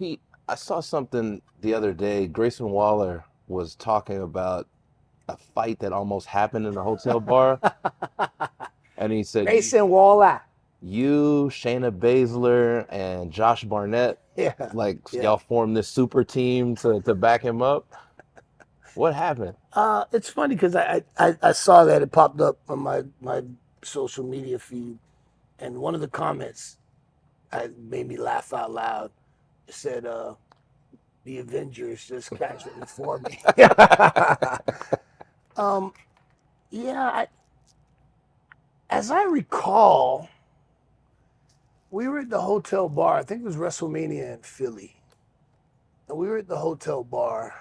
Pete, I saw something the other day. Grayson Waller was talking about a fight that almost happened in a hotel bar, and he said Grayson Waller. you, Shayna Baszler, and Josh Barnett, Yeah, like yeah. y'all formed this super team to back him up. What happened? It's funny because I saw that it popped up on my social media feed, and one of the comments made me laugh out loud. It said, "The Avengers just casually for me." um, yeah, as I recall, we were at the hotel bar. I think it was WrestleMania in Philly, and we were at the hotel bar,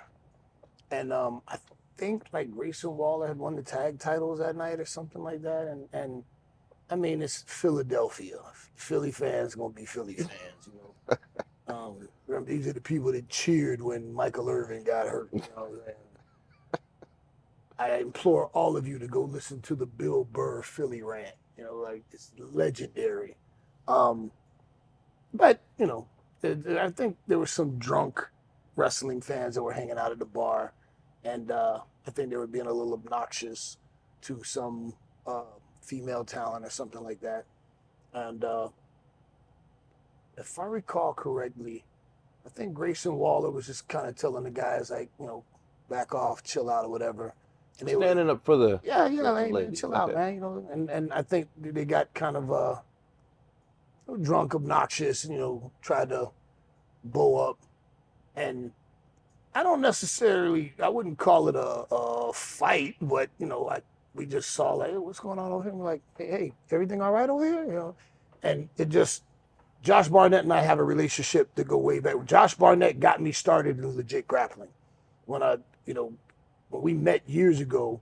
and I think like Grayson Waller had won the tag titles that night or something like that, and I mean, it's Philadelphia. Philly fans gonna be Philly fans, you know. Remember, these are the people that cheered when Michael Irvin got hurt. You know, and I implore all of you to go listen to the Bill Burr Philly rant. You know, like it's legendary. Um, but you know, I think there were some drunk wrestling fans that were hanging out at the bar, and I think they were being a little obnoxious to some uh, female talent or something like that. And if I recall correctly, I think Grayson Waller was just kind of telling the guys like, you know, back off, chill out, or whatever. And they were, Standing up for yeah, yeah, the like, man, ladies. chill out, Okay. man. You know, and I think they got kind of drunk, obnoxious, you know, tried to blow up. And I don't necessarily, I wouldn't call it a fight, but you know, we just saw like, hey, what's going on over here? And we're like, hey, everything all right over here? You know, and it just Josh Barnett and I have a relationship that go way back. Josh Barnett got me started in legit grappling. When you know, when we met years ago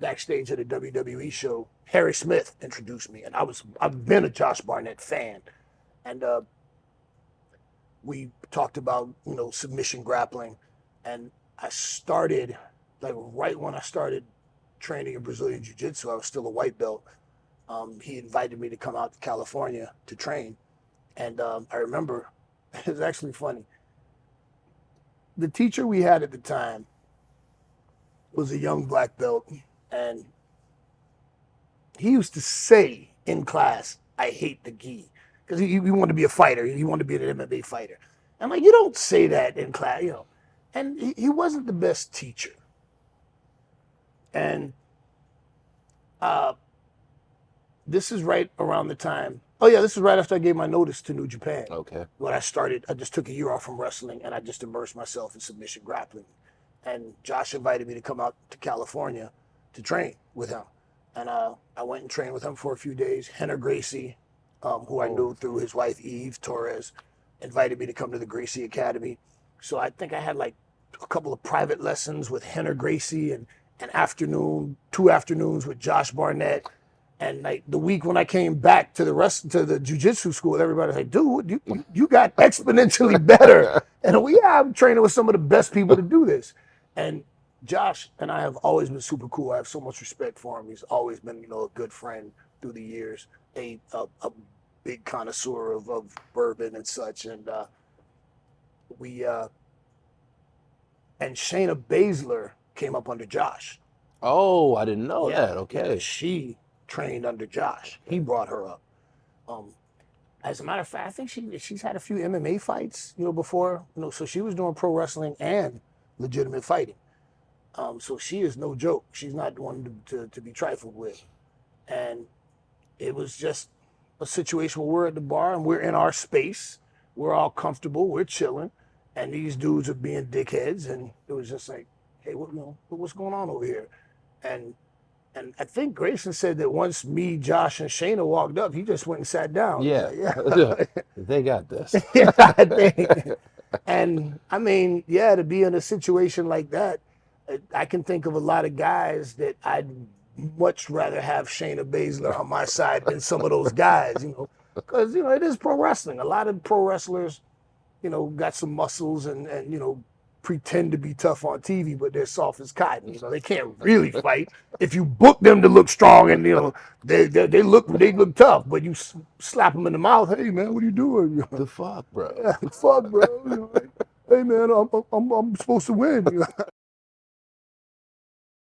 backstage at a WWE show, Harry Smith introduced me, and I've been a Josh Barnett fan, and we talked about you know submission grappling, and I started like right when I started training in Brazilian Jiu Jitsu. I was still a white belt. He invited me to come out to California to train, and I remember it was actually funny. The teacher we had at the time was a young black belt, and he used to say in class, "I hate the gi," because he wanted to be a fighter. He wanted to be an MMA fighter. I'm like, you don't say that in class, you know. And he wasn't the best teacher. And uh, this is right around the time. Oh yeah, this is right after I gave my notice to New Japan. Okay. When I started, I just took a year off from wrestling and I just immersed myself in submission grappling. And Josh invited me to come out to California to train with him. And I went and trained with him for a few days. Henner Gracie, who I Oh, knew through his wife Eve Torres, invited me to come to the Gracie Academy. So I think I had like a couple of private lessons with Henner Gracie and an afternoon, 2 afternoons with Josh Barnett. And like the week when I came back to the rest to the jujitsu school, everybody's like, "Dude, you got exponentially better." And I'm training with some of the best people to do this. And Josh and I have always been super cool. I have so much respect for him. He's always been, you know, a good friend through the years. A big connoisseur of bourbon and such. And we and Shayna Baszler came up under Josh. oh, I didn't know Yeah, that. yeah, Okay. she trained under Josh. He brought her up. Um, as a matter of fact, I think she's had a few MMA fights, you know, before, you know, so she was doing pro wrestling and legitimate fighting. So she is no joke. She's not one to be trifled with. And it was just a situation where we're at the bar and we're in our space. We're all comfortable. We're chilling. And these dudes are being dickheads. And it was just like, hey, what, you know, what's going on over here? And and I think Grayson said that once me, Josh, and Shayna walked up, he just went and sat down. He's Yeah. like, yeah, They got this. yeah, I think. And I mean, yeah, to be in a situation like that, I can think of a lot of guys that I'd much rather have Shayna Baszler on my side than some of those guys, you know, because, you know, it is pro wrestling. A lot of pro wrestlers, you know, got some muscles and you know, pretend to be tough on TV, but they're soft as cotton. You know, they can't really fight. If you book them to look strong and, you know, they look tough, but you slap them in the mouth. Hey man, what are you doing? The fuck, bro? Yeah, fuck, bro. You know, like, hey man, I'm supposed to win. You know?